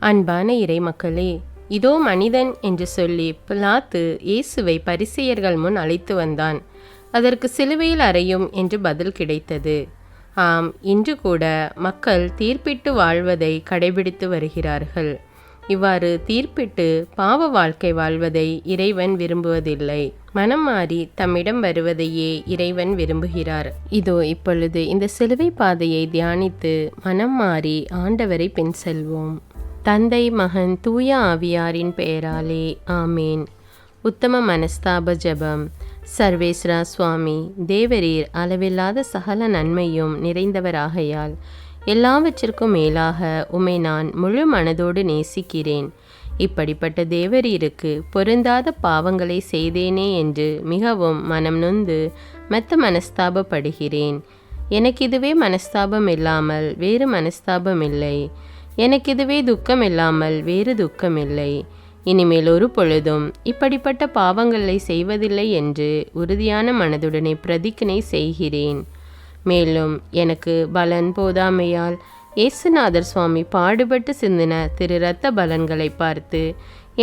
அன்பான இறைமக்களே, இதோ மனிதன் என்று சொல்லி பிலாத்து இயேசுவை பரிசேயர்கள் முன் அழைத்து வந்தான். அதற்கு சிலுவையில் அறையும் என்று பதில் கிடைத்தது. ஆம், இன்று கூட மக்கள் தீர்ப்பிட்டு வாழ்வதை கடைபிடித்து வருகிறார்கள். இவ்வாறு தீர்ப்பிட்டு பாவ வாழ்க்கை வாழ்வதை இறைவன் விரும்புவதில்லை. மனம் மாறி தம்மிடம் வருவதையே இறைவன் விரும்புகிறார். இதோ இப்பொழுது இந்த சிலுவை பாதையை தியானித்து மனம் மாறி ஆண்டவரை பின் செல்வோம். தந்தை, மகன், தூய ஆவியாரின் பெயராலே ஆமேன். உத்தம மனஸ்தாப ஜெபம். சர்வேஸ்வரா சுவாமி, தேவரீர் அளவில்லாத சகல நன்மையும் நிறைந்தவராகையால் எல்லாவற்றிற்கும் மேலாக உம்மை நான் முழு மனதோடு நேசிக்கிறேன். இப்படிப்பட்ட தேவரீருக்கு பொருந்தாத பாவங்களை செய்தேனே என்று மிகவும் மனம் நொந்து மெத்த மனஸ்தாபப்படுகிறேன். எனக்கு இதுவே மனஸ்தாபம் இல்லாமல் வேறு மனஸ்தாபம் இல்லை. எனக்கு இதுவே துக்கம் இல்லாமல் வேறு துக்கம் இல்லை. இனிமேல் ஒரு பொழுதும் இப்படிப்பட்ட பாவங்களை செய்வதில்லை என்று உறுதியான மனதுடனே பிரதிஜ்ஞை செய்கிறேன். மேலும் எனக்கு பலன் போதாமையால் இயேசுநாதர் சுவாமி பாடுபட்டு சிந்தின திரு இரத்த பலன்களை பார்த்து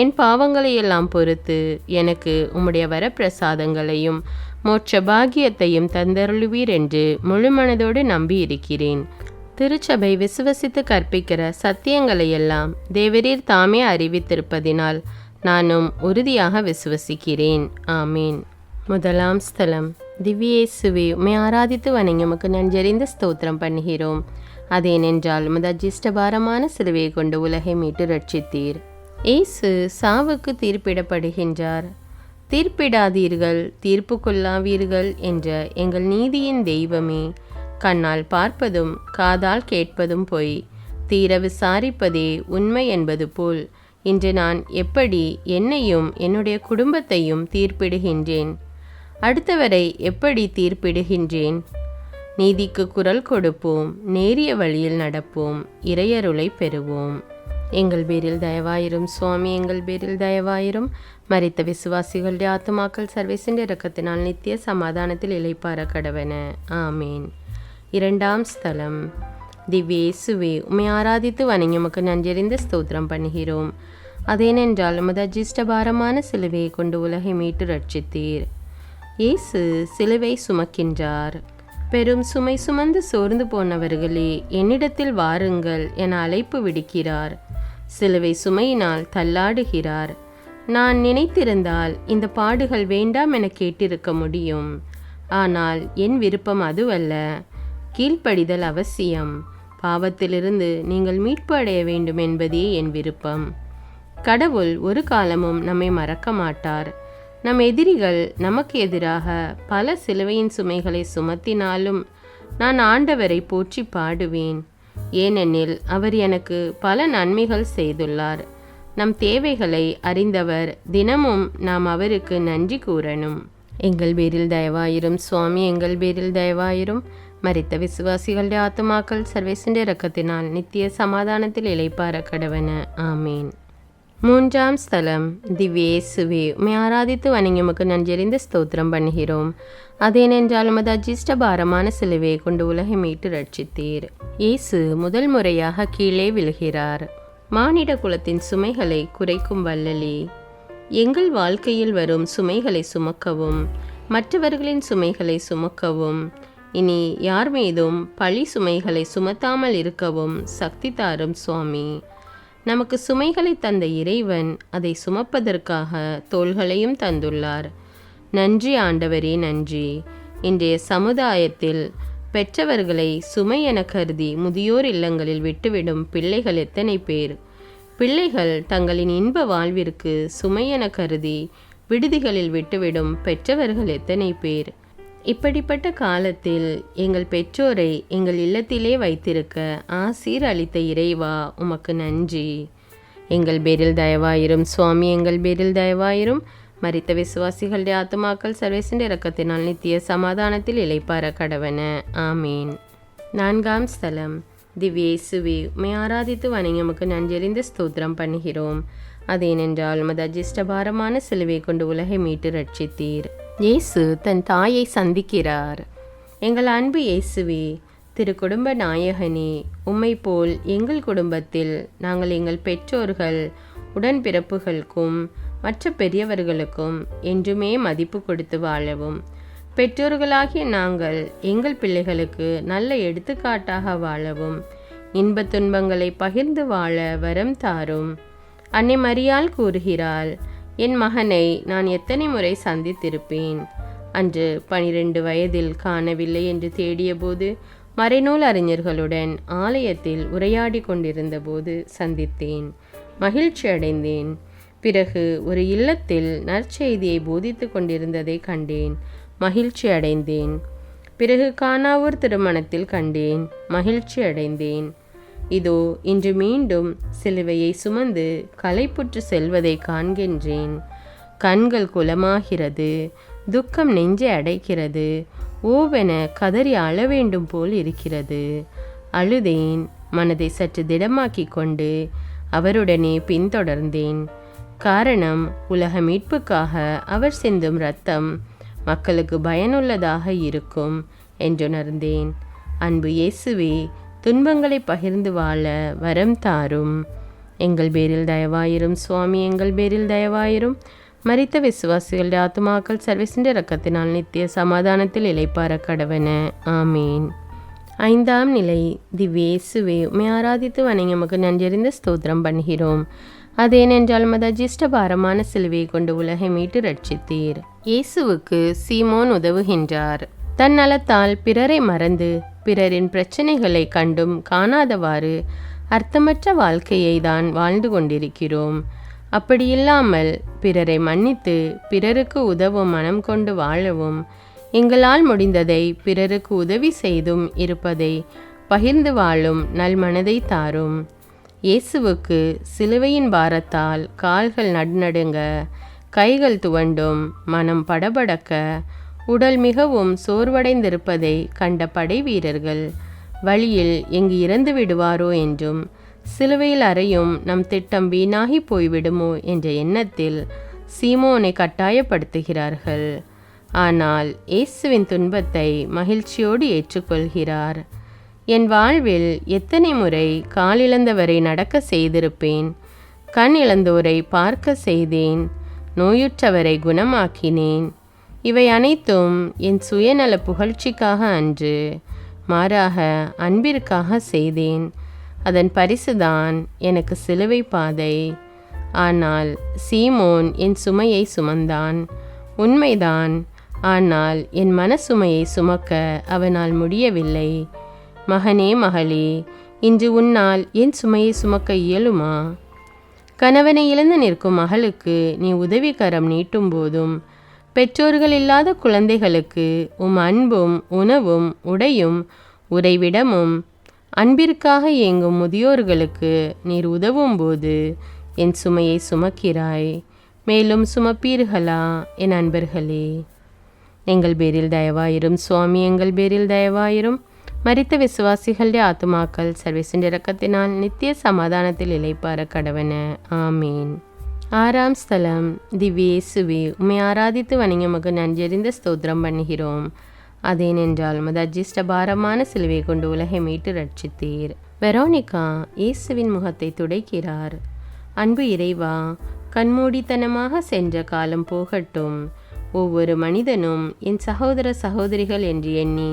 என் பாவங்களையெல்லாம் பொறுத்து எனக்கு உம்முடைய வரப்பிரசாதங்களையும் மோட்ச பாகியத்தையும் தந்தருளுவீர் என்று முழு மனதோடு நம்பியிருக்கிறேன். திருச்சபை விசுவசித்து கற்பிக்கிற சத்தியங்களையெல்லாம் தேவரீர் தாமே அறிவித்திருப்பதினால் நானும் உறுதியாக விசுவசிக்கிறேன். ஆமீன். முதலாம் ஸ்தலம். திவ்யேசுவே, உம்மை ஆராதித்து வணங்கி உமக்கு நன்றறிந்த ஸ்தோத்திரம் பண்ணுகிறோம். அதேனென்றால் உமது அஜிஷ்டபாரமான சிலுவையை கொண்டு உலகை மீட்டு ரட்சித்தீர். இயேசு சாவுக்கு தீர்ப்பிடப்படுகின்றார். தீர்ப்பிடாதீர்கள், தீர்ப்பு கொள்ளாவீர்கள் என்ற எங்கள் நீதியின் தெய்வமே, கண்ணால் பார்ப்பதும் காதால் கேட்பதும் பொய், தீர விசாரிப்பதே உண்மை என்பது போல் இன்று நான் எப்படி என்னையும் என்னுடைய குடும்பத்தையும் தீர்ப்பிடுகின்றேன். அடுத்தவரை எப்படி தீர்ப்பிடுகின்றேன்? நீதிக்கு குரல் கொடுப்போம், நேரிய வழியில் நடப்போம், இறையருளை பெறுவோம். எங்கள் பேரில் தயவாயிரும் சுவாமி, எங்கள் பேரில் தயவாயிரும். மரித்த விசுவாசிகளுடைய ஆத்துமாக்கள் சர்வேசின் இரக்கத்தினால் நித்திய சமாதானத்தில் இளைப்பாற கடவன. ஆமேன். இரண்டாம் ஸ்தலம். திவ்யேசுவே, உம்மை ஆராதித்து வணங்கி உமக்கு நன்றறிந்த ஸ்தோத்திரம் பண்ணுகிறோம். அதேனென்றால் உமது அஜிஷ்டபாரமான சிலுவையை கொண்டு உலகை மீட்டு ரட்சித்தீர். இயேசு சிலுவை சுமக்கின்றார். பெரும் சுமை சுமந்து சோர்ந்து போனவர்களே, என்னிடத்தில் வாருங்கள் என அழைப்பு விடுக்கிறார். சிலுவை சுமையினால் தள்ளாடுகிறார். நான் நினைத்திருந்தால் இந்த பாடுகள் வேண்டாம் என கேட்டிருக்க முடியும். ஆனால் என் விருப்பம் அதுவல்ல. கீழ்ப்படிதல் அவசியம். பாவத்திலிருந்து நீங்கள் மீட்பு அடைய வேண்டும் என்பதே என் விருப்பம். கடவுள் ஒரு காலமும் நம்மை மறக்க மாட்டார். நம் எதிரிகள் நமக்கு எதிராக பல சிலுவையின் சுமைகளை சுமத்தினாலும் நான் ஆண்டவரை போற்றி பாடுவேன். ஏனெனில் அவர் எனக்கு பல நன்மைகள் செய்துள்ளார். நம் தேவைகளை அறிந்தவர். தினமும் நாம் அவருக்கு நன்றி கூறணும். எங்கள் பேரில் தயவாயிரும் சுவாமி, எங்கள் பேரில் தயவாயிரும். மரித்த விசுவாசிகளுடைய ஆத்துமாக்கள் சர்வேசின் இரக்கத்தினால் நித்திய சமாதானத்தில் இளைப்பாற கடவன. ஆமீன். மூன்றாம் ஸ்தலம். திவ்யேசுவே, உம்மை ஆராதித்து வணங்கி உமக்கு நன்றறிந்த ஸ்தோத்திரம் பண்ணுகிறோம். அதேனென்றால் உமது அஜிஷ்டபாரமான சிலுவையை கொண்டு உலகை மீட்டு ரட்சித்தீர். இயேசு முதல் முறையாக கீழே விழுகிறார். மானிட குலத்தின் சுமைகளை குறைக்கும் வல்லலே, எங்கள் வாழ்க்கையில் வரும் சுமைகளை சுமக்கவும் மற்றவர்களின் சுமைகளை சுமக்கவும் இனி யார் மீதும் பழி சுமைகளை சுமத்தாமல் இருக்கவும் சக்தி தாரும் சுவாமி. நமக்கு சுமைகளை தந்த இறைவன் அதை சுமப்பதற்காக தோள்களையும் தந்துள்ளார். நன்றி ஆண்டவரே, நன்றி. இன்றைய சமுதாயத்தில் பெற்றவர்களை சுமை என கருதி முதியோர் இல்லங்களில் விட்டுவிடும் பிள்ளைகள் எத்தனை பேர்! பிள்ளைகள் தங்களின் இன்ப வாழ்விற்கு சுமை என கருதி விடுதிகளில் விட்டுவிடும் பெற்றவர்கள் எத்தனை பேர்! இப்படிப்பட்ட காலத்தில் எங்கள் பெற்றோரை எங்கள் இல்லத்திலே வைத்திருக்க ஆசீர் அளித்த இறைவா, உமக்கு நன்றி. எங்கள் பேரில் தயவாயிரும் சுவாமி, எங்கள் பேரில் தயவாயிரும். மரித்த விசுவாசிகளுடைய ஆத்துமாக்கள் சர்வேசின் இரக்கத்தினால் நித்திய சமாதானத்தில் இளைப்பாற கடவன. ஆமீன். நான்காம் ஸ்தலம். திவ்யேசுவே, உம்மை ஆராதித்து வணங்கி உமக்கு நன்றறிந்த ஸ்தோத்திரம் பண்ணுகிறோம். அதேனென்றால் உமது அஜிஷ்டபாரமான சிலுவையை கொண்டு உலகை மீட்டு ரட்சித்தீர். இயேசு தன் தாயை சந்திக்கிறார். எங்கள் அன்பு இயேசுவே, திருக்குடும்ப நாயகனே, உம்மை போல் எங்கள் குடும்பத்தில் நாங்கள் எங்கள் பெற்றோர்கள், உடன்பிறப்புகளுக்கும் மற்ற பெரியவர்களுக்கும் என்றுமே மதிப்பு கொடுத்து வாழவும், பெற்றோர்களாகிய நாங்கள் எங்கள் பிள்ளைகளுக்கு நல்ல எடுத்துக்காட்டாக வாழவும், இன்பத் துன்பங்களை பகிர்ந்து வாழ வரம் தாரும். அன்னை மரியாள் கூறுகிறாள், என் மகனை நான் எத்தனை முறை சந்தித்திருப்பேன். அன்று 12 வயதில் காணவில்லை என்று தேடியபோது, மறைநூல் அறிஞர்களுடன் ஆலயத்தில் உரையாடி கொண்டிருந்த போது சந்தித்தேன். மகிழ்ச்சி அடைந்தேன். பிறகு ஒரு இல்லத்தில் நற்செய்தியை போதித்து கொண்டிருந்ததை கண்டேன். மகிழ்ச்சி அடைந்தேன். பிறகு கானாவூர் திருமணத்தில் கண்டேன். மகிழ்ச்சி அடைந்தேன். இதோ இன்று மீண்டும் சிலுவையை சுமந்து களைப்புற்று செல்வதை காண்கின்றேன். கண்கள் குலமாகிறது. துக்கம் நெஞ்சை அடைக்கிறது. ஓவென கதறி அழ வேண்டும் போல் இருக்கிறது. அழுதேன். மனதை சற்று திடமாக்கி கொண்டு அவருடனே பின்தொடர்ந்தேன். காரணம், உலக மீட்புக்காக அவர் சிந்தும் இரத்தம் மக்களுக்கு பயனுள்ளதாக இருக்கும் என்றுணர்ந்தேன். அன்பு இயேசுவே, துன்பங்களை பகிர்ந்து வாழ வரம் தாரும். எங்கள் பேரில் தயவாயிரும் சுவாமி, எங்கள் பேரில் தயவாயிரும். மரித்த விசுவாசிகளுடைய ஆத்துமாக்கள் சர்வீசின் இரக்கத்தினால் நித்திய சமாதானத்தில் இளைப்பார கடவன. ஆமீன். 5ஆம் நிலை. திவ்ய இயேசுவே, உம்மை ஆராதித்து வணங்கி உமக்கு நன்றியறிந்த ஸ்தோத்திரம் பண்ணுகிறோம். அதேனென்றால் மத அஜிஷ்ட பாரமான சிலுவையை கொண்டு உலகை மீட்டு ரட்சித்தீர். இயேசுவுக்கு சீமோன் உதவுகின்றார். தன் நலத்தால் பிறரை மறந்து பிறரின் பிரச்சனைகளை கண்டும் காணாதவாறு அர்த்தமற்ற வாழ்க்கையை தான் வாழ்ந்து கொண்டிருக்கிறோம். அப்படியில்லாமல் பிறரை மன்னித்து பிறருக்கு உதவும் மனம் கொண்டு வாழவும், எங்களால் முடிந்ததை பிறருக்கு உதவி செய்தும் இருப்பதை பகிர்ந்து வாழும் நல்மனதை தாரும். இயேசுவுக்கு சிலுவையின் பாரத்தால் கால்கள் நடுநடுங்க, கைகள் துவண்டும், மனம் படபடக்க, உடல் மிகவும் சோர்வடைந்திருப்பதை கண்ட படை வீரர்கள் வழியில் எங்கு இறந்து விடுவாரோ என்றும், சிலுவையில் அறையும் நம் திட்டம் வீணாகி போய்விடுமோ என்ற எண்ணத்தில் சீமோனை கட்டாயப்படுத்துகிறார்கள். ஆனால் இயேசுவின் துன்பத்தை மகிழ்ச்சியோடு ஏற்றுக்கொள்கிறார். என் வாழ்வில் எத்தனை முறை காலிழந்தவரை நடக்க செய்திருப்பேன். கண் இழந்தோரை பார்க்க செய்தேன். நோயுற்றவரை குணமாக்கினேன். இவை அனைத்தும் என் சுயநல புகழ்ச்சிக்காக அன்று, மாறாக அன்பிற்காக செய்தேன். அதன் பரிசுதான் எனக்கு சிலுவை பாதை. ஆனால் சீமோன் என் சுமையை சுமந்தான். உண்மைதான். ஆனால் என் மனசுமையை சுமக்க அவனால் முடியவில்லை. மகனே, மகளே, இன்று உன்னால் என் சுமையை சுமக்க இயலுமா? கணவனை இழந்து நிற்கும் மகளுக்கு நீ உதவிக்கரம் நீட்டும் போதும், பெற்றோர்கள் இல்லாத குழந்தைகளுக்கு அன்பும் உணவும் உடையும் உறைவிடமும், அன்பிற்காக இயங்கும் முதியோர்களுக்கு நீர் உதவும் போது என் சுமையை சுமக்கிறாய். மேலும் சுமப்பீர்களா என் அன்பர்களே? எங்கள் பேரில் தயவாயிரும் சுவாமி, எங்கள் பேரில் தயவாயிரும். மரித்த விசுவாசிகளுடைய ஆத்துமாக்கள் சர்வீசின் இரக்கத்தினால் நித்திய சமாதானத்தில் இளைப்பார கடவன. ஆமீன். 6ஆம் ஸ்தலம். திவ்ய இயேசுவே, உம்மை ஆராதித்து வணங்கி உமக்கு நன்றியறிந்த ஸ்தோத்திரம் பண்ணுகிறோம். அதேனென்றால் மத அஜிஷ்ட பாரமான சிலுவை கொண்டு உலகை மீட்டு ரட்சித்தீர். வெரோனிகா இயேசுவின் முகத்தை துடைக்கிறார். அன்பு இறைவா, கண்மூடித்தனமாக சென்ற காலம் போகட்டும். ஒவ்வொரு மனிதனும் என் சகோதர சகோதரிகள் என்று எண்ணி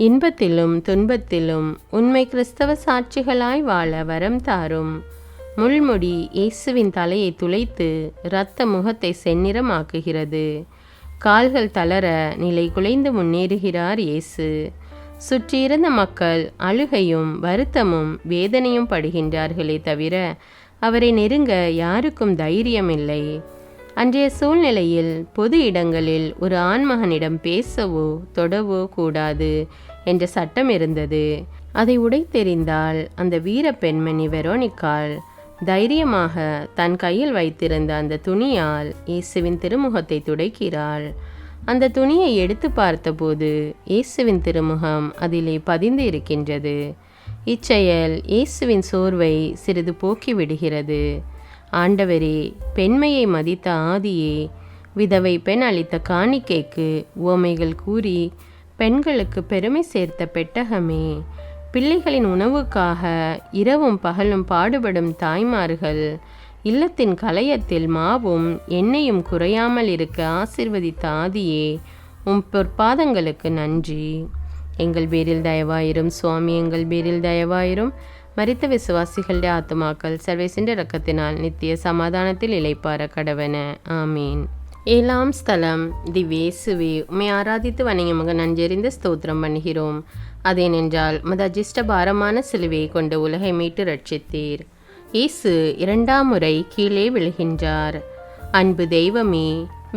இன்பத்திலும் துன்பத்திலும் உண்மை கிறிஸ்தவ சாட்சிகளாய் வாழ வரம் தாரும். முள்முடி இயேசுவின் தலையை துளைத்து இரத்த முகத்தை செந்நிறமாக்குகிறது. கால்கள் தளர நிலை குலைந்து முன்னேறுகிறார் இயேசு. சுற்றியிருந்த மக்கள் அழுகையும் வருத்தமும் வேதனையும் படுகின்றார்களே தவிர அவரை நெருங்க யாருக்கும் தைரியமில்லை. அன்றைய சூழ்நிலையில் பொது இடங்களில் ஒரு ஆண்மகனிடம் பேசவோ தொடவோ கூடாது என்ற சட்டம் இருந்தது. அதை உடைத்தெறிந்தால் அந்த வீர பெண்மணி வெரோனிக்காள் தைரியமாக தன் கையில் வைத்திருந்த அந்த துணியால் இயேசுவின் திருமுகத்தை துடைக்கிறாள். அந்த துணியை எடுத்து பார்த்தபோது இயேசுவின் திருமுகம் அதிலே பதிந்து இருக்கின்றது. இச்செயல் இயேசுவின் சோர்வை சிறிது போக்கிவிடுகிறது. ஆண்டவரே, பெண்மையை மதித்த ஆதியே, விதவை பெண் அளித்த காணிக்கைக்கு உவமைகள் கூறி பெண்களுக்கு பெருமை சேர்த்த பெட்டகமே, பிள்ளைகளின் உணவுக்காக இரவும் பகலும் பாடுபடும் தாய்மார்கள், இல்லத்தின் கலயத்தில் மாவும் எண்ணெயும் குறையாமல் இருக்க ஆசீர்வதித்த ஆதியே, உம் பொற்பாதங்களுக்கு நன்றி. எங்கள் பேரில் தயவாயிரும் சுவாமி, எங்கள் பேரில் தயவாயிரும். மரித்த விசுவாசிகளுடைய ஆத்துமாக்கள் சர்வேசின்ற இரக்கத்தினால் நித்திய சமாதானத்தில் இளைப்பார கடவன. ஆமீன். 7ஆம் ஸ்தலம். திவ்யேசுவே, உம்மை ஆராதித்து வணங்கி உமக்கு நன்றறிந்த ஸ்தோத்திரம் பண்ணுகிறோம். அதேனென்றால் உமது அஜிஷ்ட பாரமான சிலுவையை கொண்டு உலகை மீட்டு ரட்சித்தீர். இயேசு 2ஆம் முறை கீழே விழுகின்றார். அன்பு தெய்வமே,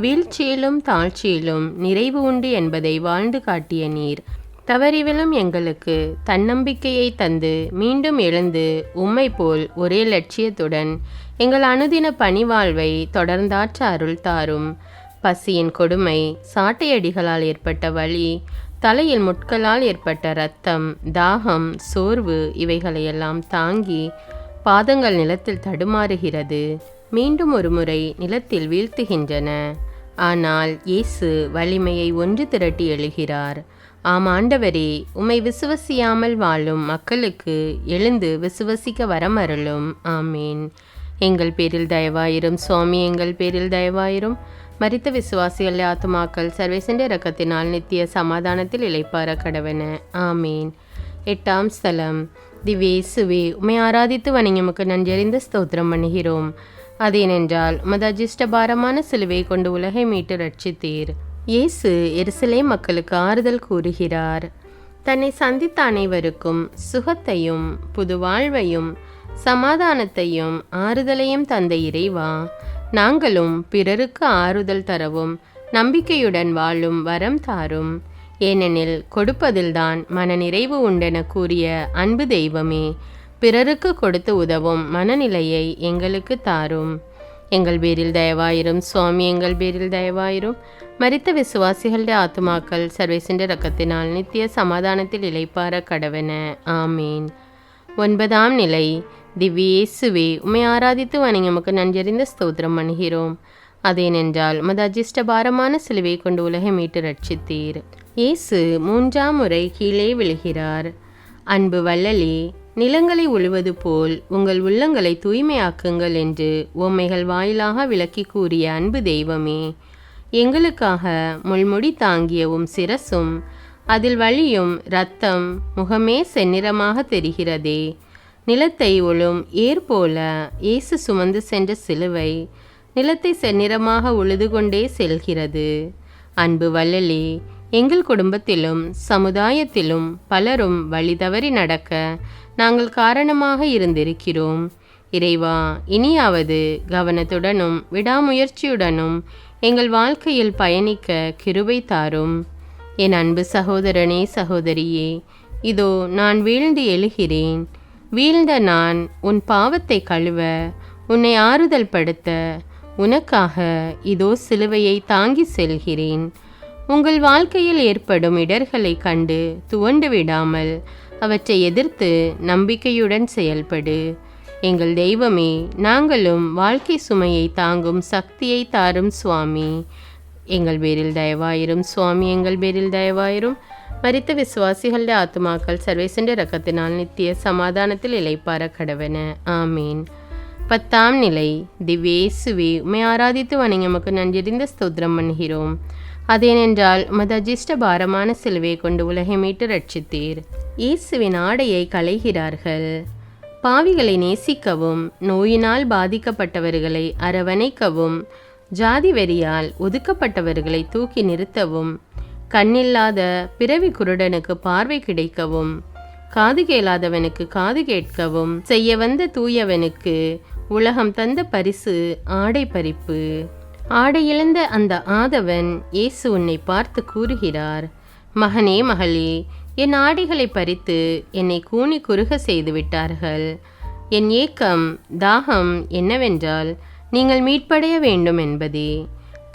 வீழ்ச்சியிலும் தாழ்ச்சியிலும் நிறைவு உண்டு என்பதை வாழ்ந்து காட்டிய நீர், தவறிவிலும் எங்களுக்கு தன்னம்பிக்கையை தந்து மீண்டும் எழுந்து உம்மை போல் ஒரே லட்சியத்துடன் எங்கள் அனுதின பணிவாழ்வை தொடர்ந்தாற்ற அருள் தாரும். பசியின் கொடுமை, சாட்டையடிகளால் ஏற்பட்ட வலி, தலையில் முட்களால் ஏற்பட்ட இரத்தம், தாகம், சோர்வு இவைகளையெல்லாம் தாங்கி பாதங்கள் நிலத்தில் தடுமாறுகிறது, மீண்டும் ஒரு முறை நிலத்தில் வீழ்த்துகின்றன. ஆனால் இயேசு வலிமையை ஒன்று திரட்டி எழுகிறார். ஆம் ஆண்டவரே, உம்மை விசுவசியாமல் வாழும் மக்களுக்கு எழுந்து விசுவசிக்க வரமருளும். ஆமீன். எங்கள் பேரில் தயவாயிரும் சுவாமி, எங்கள் பேரில் தயவாயிரும். மரித்த விசுவாசிகள் ஆத்துமாக்கள் சர்வேசண்ட இரக்கத்தினால் நித்திய சமாதானத்தில் இளைப்பார கடவன. ஆமீன். 8ஆம் ஸ்தலம். திவ்யேசுவே, உம்மை ஆராதித்து வணங்கி உமக்கு நன்றறிந்த ஸ்தோத்திரம் பண்ணுகிறோம். அதேனென்றால் உமது அஜிஷ்ட பாரமான சிலுவையை கொண்டு உலகை மீட்டு ரட்சித்தீர். இயேசு எருசலேம் மக்களுக்கு ஆறுதல் கூறுகிறார். தன்னை சந்தித்த அனைவருக்கும் சுகத்தையும் புது வாழ்வையும் சமாதானத்தையும் ஆறுதலையும் தந்த இறைவா, நாங்களும் பிறருக்கு ஆறுதல் தரவும் நம்பிக்கையுடன் வாழும் வரம் தாரும். ஏனெனில் கொடுப்பதில்தான் மனநிறைவு உண்டென கூறிய அன்பு தெய்வமே, பிறருக்கு கொடுத்து உதவும் மனநிலையை எங்களுக்கு தாரும். எங்கள் பேரில் தயவாயிரும் சுவாமி, எங்கள் பேரில் தயவாயிரும். மரித்த விசுவாசிகளுடைய ஆத்துமாக்கள் சர்வேசின்ற இரக்கத்தினால் நித்திய சமாதானத்தில் இளைப்பார கடவன. ஆமீன். 9ஆம் நிலை. திவ்யேசுவே, உம்மை ஆராதித்து வணங்கி உமக்கு நன்றறிந்த ஸ்தோத்திரம் பண்ணுகிறோம். அதேனென்றால் உமது அஜிஷ்ட பாரமான சிலுவையை கொண்டு உலகை மீட்டு ரட்சித்தீர். இயேசு 3ஆம் முறை கீழே விழுகிறார். அன்பு வள்ளலே, நிலங்களை உழுவது போல் உங்கள் உள்ளங்களை தூய்மையாக்குங்கள் என்று உம்மைகள் வாயிலாக விளக்கி கூறிய அன்பு தெய்வமே, எங்களுக்காக முள்முடி தாங்கிய உம் சிரசும் அதில் வழியும் இரத்தம் முகமே செந்நிறமாக தெரிகிறதே. நிலத்தை உழும் ஏர் போல இயேசு சுமந்து சென்ற சிலுவை நிலத்தை செந்நிறமாக உழுது கொண்டே செல்கிறது. அன்பு வள்ளலே, எங்கள் குடும்பத்திலும் சமுதாயத்திலும் பலரும் வழி தவறி நடக்க நாங்கள் காரணமாக இருந்திருக்கிறோம். இறைவா, இனியாவது கவனத்துடனும் விடாமுயற்சியுடனும் எங்கள் வாழ்க்கையில் பயணிக்க கிருபை தாரும். என் அன்பு சகோதரனே, சகோதரியே, இதோ நான் வீழ்ந்து எழுகிறேன். வீழ்ந்த நான் உன் பாவத்தை கழுவ, உன்னை ஆறுதல் படுத்த உனக்காக இதோ சிலுவையை தாங்கி செல்கிறேன். உங்கள் வாழ்க்கையில் ஏற்படும் இடர்களை கண்டு துவண்டு விடாமல் அவற்றை எதிர்த்து நம்பிக்கையுடன் செயல்படு. எங்கள் தெய்வமே, நாங்களும் வாழ்க்கை சுமையை தாங்கும் சக்தியை தாரும் சுவாமி. எங்கள் பேரில் தயவாயிரும் சுவாமி, எங்கள் பேரில் தயவாயிரும். மரித்த விசுவாசிகளுடைய ஆத்துமாக்கள் சர்வேசண்ட இரக்கத்தினால் நித்திய சமாதானத்தில் இளைப்பார கடவன. ஆமீன். 10ஆம் நிலை. திவ்யேசுவே, உம்மை ஆராதித்து வணங்கி உமக்கு நன்றறிந்த ஸ்தோத்திரம் பண்ணுகிறோம். அதேனென்றால் உமது அஜிஷ்ட பாரமான சிலுவையை கொண்டு உலகை மீட்டு ரட்சித்தீர். இயேசுவின் ஆடையை களைகிறார்கள். பாவிகளை நேசிக்கவும், நோயினால் பாதிக்கப்பட்டவர்களை அரவணைக்கவும், ஜாதி வெறியால் ஒதுக்கப்பட்டவர்களை தூக்கி நிறுத்தவும், கண்ணில்லாத பிறவி குருடனுக்கு பார்வை கிடைக்கவும், காது கேளாதவனுக்கு காது கேட்கவும் செய்ய வந்த தூயவனுக்கு உலகம் தந்த பரிசு ஆடை பறிப்பு. ஆடை இழந்த அந்த ஆதவன் இயேசு உன்னை பார்த்து கூறுகிறார், மகனே, மகளே, என் ஆடைகளை பறித்து என்னை கூனி குறுக செய்து விட்டார்கள். என் ஏக்கம் தாகம் என்னவென்றால் நீங்கள் மீட்படைய வேண்டும் என்பதே.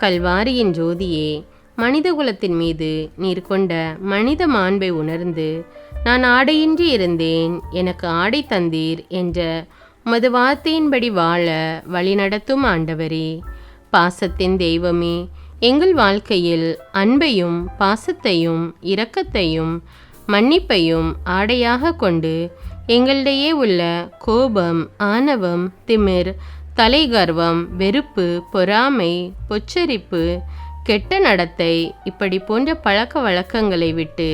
கல்வாரியின் ஜோதியே, மனித குலத்தின் மீது நீர் கொண்ட மனித மாண்பை உணர்ந்து நான் ஆடையின்றி இருந்தேன், எனக்கு ஆடை தந்தீர் என்ற உமது வார்த்தையின்படி வாழ வழிநடத்தும் ஆண்டவரே. பாசத்தின் தெய்வமே, எங்கள் வாழ்க்கையில் அன்பையும் பாசத்தையும் இரக்கத்தையும் மன்னிப்பையும் ஆடையாக கொண்டு எங்களிடையே உள்ள கோபம், ஆணவம், திமிர், தலைகர்வம், வெறுப்பு, பொறாமை, பொச்சரிப்பு, கெட்ட நடத்தை இப்படி போன்ற பழக்க வழக்கங்களை விட்டு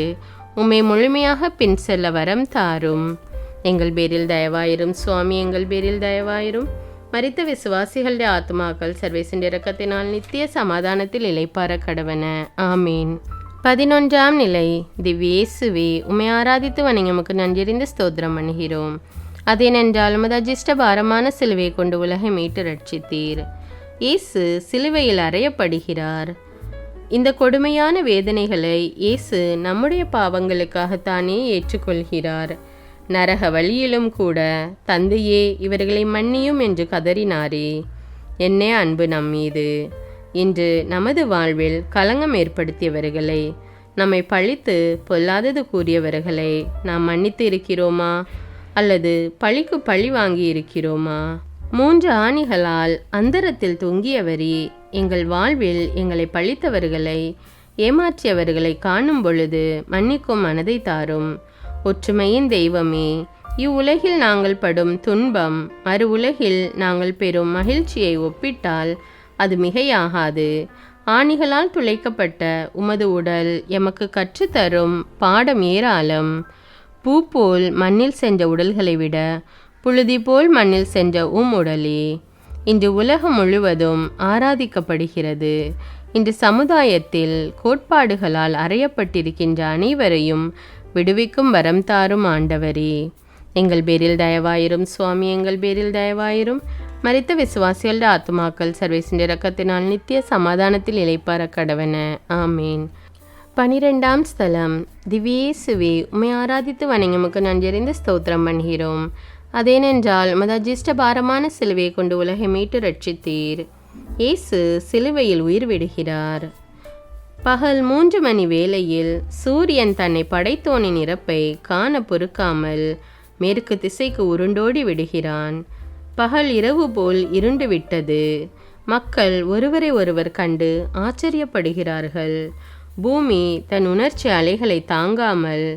உம்மை முழுமையாக பின் செல்ல வரம் தாரும். எங்கள் பேரில் தயவாயிரும் சுவாமி, எங்கள் பேரில் தயவாயிரும். மரித்த விசுவாசிகளுடைய ஆத்மாக்கள் சர்வேசின் இரக்கத்தினால் நித்திய சமாதானத்தில் இளைப்பார கடவன. ஆமீன். 11ஆம் நிலை. திவ்யேசுவே, உம்மை ஆராதித்து வணங்கி உமக்கு நன்றியறிந்து ஸ்தோத்திரம் பண்ணுகிறோம். அதேனென்றால் உமது அஜிஷ்ட பாரமான சிலுவை கொண்டு உலகை மீட்டு ரட்சித்தீர். இயேசு சிலுவையில் அறையப்படுகிறார். இந்த கொடுமையான வேதனைகளை இயேசு நம்முடைய பாவங்களுக்காகத்தானே ஏற்றுக்கொள்கிறார். நரக வழியிலும் கூட தந்தையே இவர்களை மன்னியும் என்று கதறினாரே. என்ன அன்பு நம்மீது! இன்று நமது வாழ்வில் களங்கம் ஏற்படுத்தியவர்களை, நம்மை பழித்து பொல்லாதது கூறியவர்களை நாம் மன்னித்து இருக்கிறோமா? அல்லது பழிக்கு பழி வாங்கி இருக்கிறோமா? 3 ஆணிகளால் அந்தரத்தில் தொங்கியவரே, எங்கள் வாழ்வில் எங்களை பழித்தவர்களை, ஏமாற்றியவர்களை காணும் பொழுது மன்னிக்கும் மனதை தாரும். ஒற்றுமையின் தெய்வமே, இவ்வுலகில் நாங்கள் படும் துன்பம் மறு உலகில் நாங்கள் பெறும் மகிழ்ச்சியை ஒப்பிட்டால் அது மிகையாகாது. ஆணிகளால் துளைக்கப்பட்ட உமது உடல் எமக்கு கற்றுத்தரும் பாடம் ஏராளம். பூ போல் மண்ணில் சென்ற உடல்களை விட புழுதி போல் மண்ணில் சென்ற உடலே இன்று உலகம் முழுவதும் ஆராதிக்கப்படுகிறது. இன்று சமுதாயத்தில் கோட்பாடுகளால் அறையப்பட்டிருக்கின்ற அனைவரையும் விடுவிக்கும் வரம் தாரும் ஆண்டவரே. எங்கள் பேரில் தயவாயிரும் சுவாமி, எங்கள் பேரில் தயவாயிரும். மரித்த விசுவாசிகளுடைய ஆத்மாக்கள் சர்வேசின் இரக்கத்தினால் நித்திய சமாதானத்தில் இளைப்பார கடவன. ஆமீன். 12ஆம் ஸ்தலம். திவ்யேசுவே, உம்மை ஆராதித்து வணங்கி உமக்கு நன்றியறிந்து ஸ்தோத்திரம் பண்ணுகிறோம். அதேனென்றால் உமது அஜிஷ்ட பாரமான சிலுவையை கொண்டு உலகை மீட்டு ரட்சித்தீர். இயேசு சிலுவையில் உயிர் விடுகிறார். பகல் 3 மணி வேளையில் சூரியன் தன்னை படைத்தோனின் இறப்பை காண பொறுக்காமல் மேற்கு திசைக்கு உருண்டோடி விடுகிறான். பகல் இரவு போல் இருண்டு விட்டது. மக்கள் ஒருவரை ஒருவர் கண்டு ஆச்சரியப்படுகிறார்கள். பூமி தன் உணர்ச்சி அலைகளை தாங்காமல்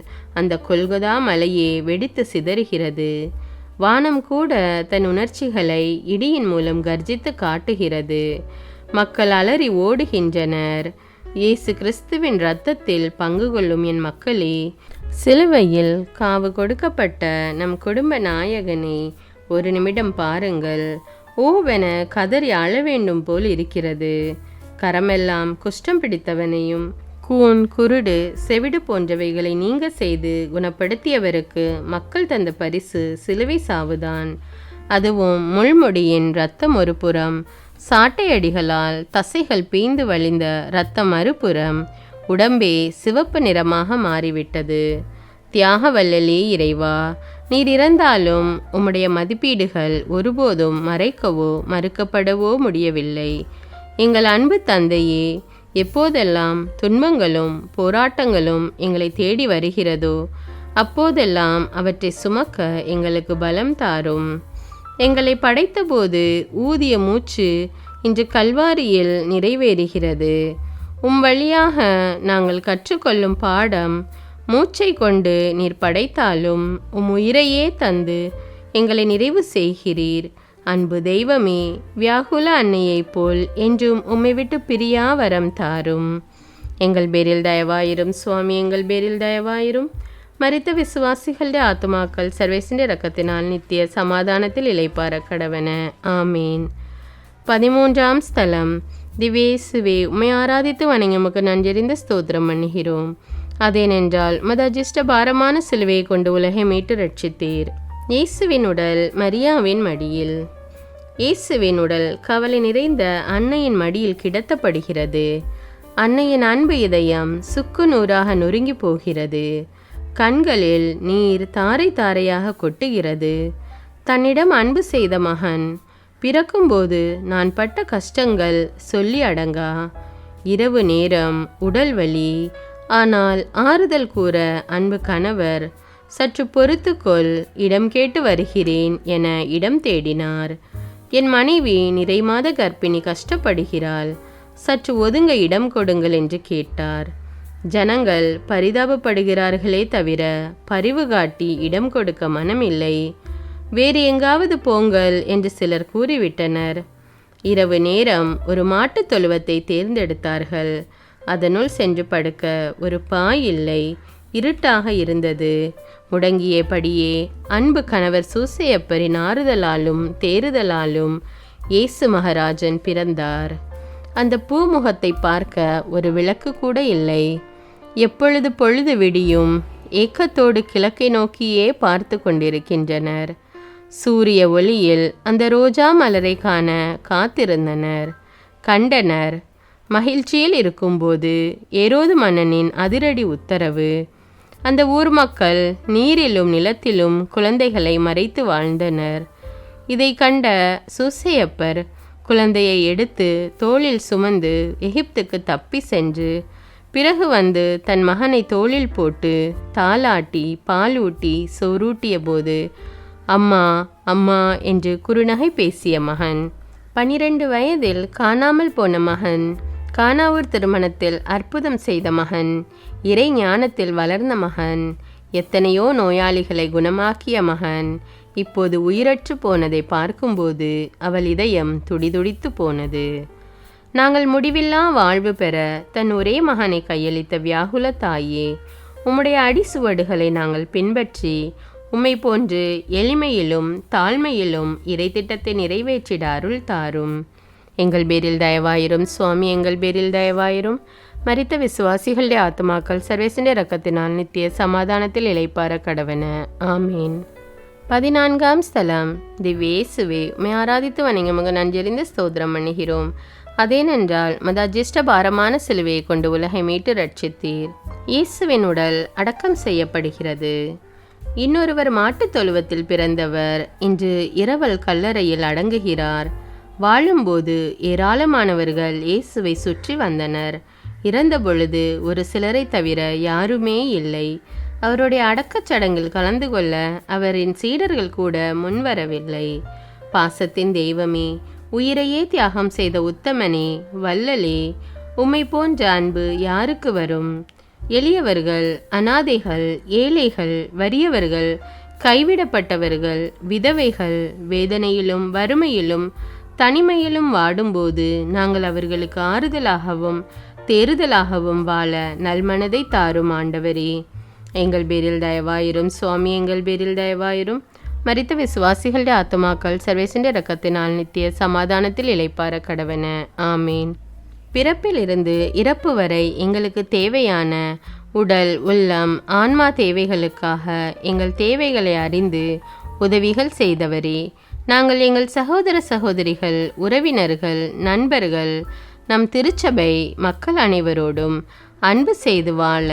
அந்த கொல்கொதா மலையே வெடித்து சிதறுகிறது. வானம் கூட தன் உணர்ச்சிகளை இடியின் மூலம் கர்ஜித்து காட்டுகிறது. மக்கள் அலறி ஓடுகின்றனர். இயேசு கிறிஸ்துவின் இரத்தத்தில் பங்கு கொள்ளும் என் மக்களே, சிலுவையில் காவு கொடுக்கப்பட்ட நம் குடும்ப நாயகனை ஒரு நிமிடம் பாருங்கள். ஓவென கதறி அழ வேண்டும் போல் இருக்கிறது. கரமெல்லாம் குஷ்டம் பிடித்தவனையும் கூன், குருடு, செவிடு போன்றவைகளை நீங்க செய்து குணப்படுத்தியவருக்கு மக்கள் தந்த பரிசு சிலுவை சாவுதான். அதுவும் முள்முடியின் இரத்தம் ஒரு புறம், சாட்டையடிகளால் தசைகள் பீந்து வழிந்த இரத்தம் மறுபுறம், உடம்பே சிவப்பு நிறமாக மாறிவிட்டது. தியாக வல்லலே இறைவா, நீர் இறந்தாலும் உம்முடைய மதிப்பீடுகள் ஒருபோதும் மறைக்கவோ மறுக்கப்படவோ முடியவில்லை. எங்கள் அன்பு தந்தையே, எப்போதெல்லாம் துன்பங்களும் போராட்டங்களும் எங்களை தேடி வருகிறதோ அப்போதெல்லாம் அவற்றை சுமக்க எங்களுக்கு பலம் தாரும். எங்களை படைத்தபோது ஊதிய மூச்சு இன்று கல்வாரியில் நிறைவேறுகிறது. வழியாக நாங்கள் கற்றுக்கொள்ளும் பாடம், மூச்சை கொண்டு நீர் படைத்தாலும் உயிரையே தந்து எங்களை நிறைவு செய்கிறீர். அன்பு தெய்வமே, வியாகுல அன்னையைப் போல் என்றும் உம்மை விட்டு பிரியா வரம் தாரும். எங்கள் பேரில் தயவாயிரும் சுவாமி, எங்கள் பேரில் தயவாயிரும். மரித்த விசுவாசிகளுடைய ஆத்மாக்கள் சர்வேசின் இரக்கத்தினால் நித்திய சமாதானத்தில் இளைப்பார கடவன. ஆமீன். 13ஆம் ஸ்தலம். திவ்யேசுவே, உம்மை ஆராதித்து வணங்கி உமக்கு நன்றியறிந்து ஸ்தோத்திரம் பண்ணுகிறோம். அதேனென்றால் உமது அஜிஷ்ட பாரமான சிலுவையை கொண்டு உலகை மீட்டு ரட்சித்தீர். இயேசுவின் உடல் மரியாவின் மடியில். இயேசுவின் உடல் கவலை நிறைந்த அன்னையின் மடியில் கிடத்தப்படுகிறது. அன்னையின் அன்பு இதயம் சுக்கு நூறாக நொறுங்கி போகிறது. கண்களில் நீர் தாரை தாரையாக கொட்டுகிறது. தன்னிடம் அன்பு செய்த மகன் பிறக்கும்போது நான் பட்ட கஷ்டங்கள் சொல்லி அடங்கா. இரவு நேரம், உடல் வலி, ஆனால் ஆறுதல் கூற அன்பு கணவர் சற்று பொறுத்துக்கொள், இடம் கேட்டு வருகிறேன் என இடம் தேடினார். என் மனைவி நிறைமாத கர்ப்பிணி கஷ்டப்படுகிறாள், சற்று ஒதுங்க இடம் கொடுங்கள் என்று கேட்டார். ஜனங்கள் பரிதாபப்படுகிறார்களே தவிர பரிவு காட்டி இடம் கொடுக்க மனமில்லை. வேறு எங்காவது போங்கள் என்று சிலர் கூறிவிட்டனர். இரவு நேரம் ஒரு மாட்டுத் தொழுவத்தை தேர்ந்தெடுத்தார்கள். அதனுள் சென்று படுக்க ஒரு பாய் இல்லை. இருட்டாக இருந்தது. முடங்கியபடியே அன்பு கணவர் சூசையப்பரின் ஆறுதலாலும் தேறுதலாலும் இயேசு மகாராஜன் பிறந்தார். அந்த பூமுகத்தை பார்க்க ஒரு விளக்கு கூட இல்லை. எப்பொழுது பொழுது விடியும் ஏக்கத்தோடு கிழக்கை நோக்கியே பார்த்து கொண்டிருக்கின்றனர். சூரிய ஒளியில் அந்த ரோஜா மலரை காண காத்திருந்தனர். கண்டனர். மகிழ்ச்சியில் இருக்கும்போது ஏரோது மன்னனின் அதிரடி உத்தரவு. அந்த ஊர் மக்கள் நீரிலும் நிலத்திலும் குழந்தைகளை மறைத்து வாழ்ந்தனர். இதை கண்ட சூசையப்பர் குழந்தையை எடுத்து தோளில் சுமந்து எகிப்துக்கு தப்பி சென்று பிறகு வந்து தன் மகனை தோளில் போட்டு தாலாட்டி பாலூட்டி சோறூட்டிய போது அம்மா அம்மா என்று குறுநகை பேசிய மகன். 12 வயதில் காணாமல் போன மகன், கானாவூர் திருமணத்தில் அற்புதம் செய்த மகன், இறை ஞானத்தில் வளர்ந்த மகன், எத்தனையோ நோயாளிகளை குணமாக்கிய மகன் இப்போது உயிரற்று போனதை பார்க்கும்போது அவள் இதயம் துடிதுடித்து போனது. நாங்கள் முடிவில்லா வாழ்வு பெற தன் ஒரே மகனை கையளித்த வியாகுல தாயே, உம்முடைய அடிசுவடுகளை நாங்கள் பின்பற்றி உம்மை போன்று எளிமையிலும் தாழ்மையிலும் இறை திட்டத்தை நிறைவேற்றிட அருள் தாரும். எங்கள் பேரில் தயவாயிரும் சுவாமி, எங்கள் பேரில் தயவாயிரும். மரித்த விசுவாசிகளுடைய ஆத்மாக்கள் சர்வேசனுடைய இரக்கத்தினால் நித்திய சமாதானத்தில் இளைப்பார கடவன. ஆமீன். 14ஆம் ஸ்தலம். திவ்யேசுவே, உம்மை ஆராதித்து வணங்கி உமக்கு நன்றறிந்து ஸ்தோத்திரம் பண்ணுகிறோம். அதேனென்றால் மத அஜிஷ்ட பாரமான சிலுவையை கொண்டு உலகை மீட்டு ரட்சித்தீர். இயேசுவின் உடல் அடக்கம் செய்யப்படுகிறது. இன்னொருவர் மாட்டுத் தொழுவத்தில் பிறந்தவர் இன்று இரவல் கல்லறையில் அடங்குகிறார். வாழும்போது ஏராளமானவர்கள் இயேசுவை சுற்றி வந்தனர். இறந்த பொழுது ஒரு சிலரை தவிர யாருமே இல்லை. அவருடைய அடக்கச் சடங்கில் கலந்து கொள்ள அவரின் சீடர்கள் கூட முன்வரவில்லை. பாசத்தின் தெய்வமே, உயிரையே தியாகம் செய்த உத்தமனே, வள்ளலே, உம்மை போன்ற அன்பு யாருக்கு வரும்? எளியவர்கள், அனாதைகள், ஏழைகள், வறியவர்கள், கைவிடப்பட்டவர்கள், விதவைகள் வேதனையிலும் வறுமையிலும் தனிமையிலும் வாடும்போது நாங்கள் அவர்களுக்கு ஆறுதலாகவும் தேறுதலாகவும் வாழ நல்மனதை தாரும் ஆண்டவரே. எங்கள் பேரில் தயவாயிரும் சுவாமி, எங்கள் பேரில் தயவாயிரும். மரித்த விசுவாசிகளுடைய ஆத்மாக்கள் சர்வேசனுடைய இரக்கத்தினால் நித்திய சமாதானத்தில் இளைப்பார கடவன. ஆமீன். பிறப்பிலிருந்து இறப்பு வரை எங்களுக்கு தேவையான உடல் உள்ளம் ஆன்மா தேவைகளுக்காக எங்கள் தேவைகளை அறிந்து உதவிகள் செய்தவரே, நாங்கள் எங்கள் சகோதர சகோதரிகள், உறவினர்கள், நண்பர்கள், நம் திருச்சபை மக்கள் அனைவரோடும் அன்பு செய்து வாழ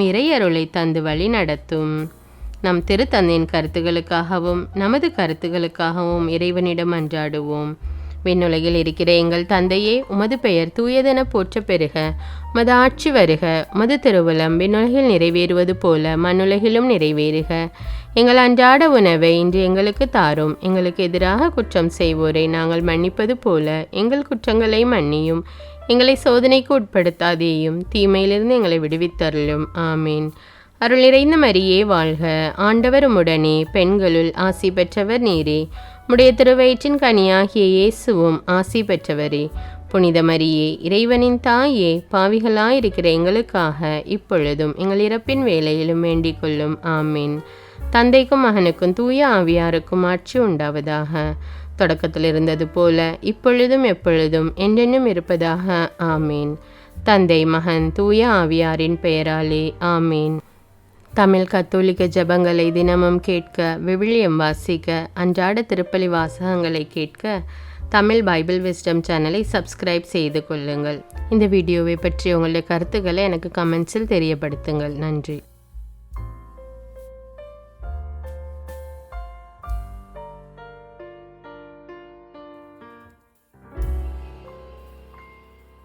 இறையருளை தந்து வழி நடத்தும். நம் திருத்தந்தையின் கருத்துகளுக்காகவும் நமது கருத்துகளுக்காகவும் இறைவனிடம் அன்றாடுவோம். விண்ணுலகில் இருக்கிற எங்கள் தந்தையே, உமது பெயர் தூயதென போற்ற பெறுக. உமது ஆட்சி வருக. உமது திருவுளம் விண்ணுலகில் நிறைவேறுவது போல மண்ணுலகிலும் நிறைவேறுக. எங்கள் அன்றாட உணவை இன்று எங்களுக்கு தாரும். எங்களுக்கு எதிராக குற்றம் செய்வோரை நாங்கள் மன்னிப்பது போல எங்கள் குற்றங்களை மன்னியும். எங்களை சோதனைக்கு உட்படுத்தாதேயும், தீமையிலிருந்து எங்களை விடுவித்தருளும். ஆமீன். அருள் நிறைந்த மரியே வாழ்க. ஆண்டவர் உம்முடனே, பெண்களுள் ஆசி பெற்றவர் நீரே. உம்முடைய திருவயிற்றின் கனியாகிய இயேசுவும் ஆசி பெற்றவரே. புனித மரியே, இறைவனின் தாயே, பாவிகளாயிருக்கிற எங்களுக்காக இப்பொழுதும் எங்கள் இறப்பின் வேளையிலும் வேண்டிக் கொள்ளும். ஆமீன். தந்தைக்கும் மகனுக்கும் தூய ஆவியாருக்கும் ஆட்சி உண்டாவதாக. தொடக்கத்தில் இருந்தது போல இப்பொழுதும் எப்பொழுதும் என்றென்னும் இருப்பதாக. ஆமீன். தந்தை, மகன், தூய ஆவியாரின் பெயராலே. ஆமீன். தமிழ் கத்தோலிக்க ஜெபங்களை தினமும் கேட்க, விவிலியம் வாசிக்க, அன்றாட திருப்பலி வாசகங்களை கேட்க தமிழ் பைபிள் விஸ்டம் சேனலை சப்ஸ்கிரைப் செய்து கொள்ளுங்கள். இந்த வீடியோவை பற்றி உங்களுடைய கருத்துக்களை எனக்கு கமெண்ட்ஸில் தெரியப்படுத்துங்கள். நன்றி.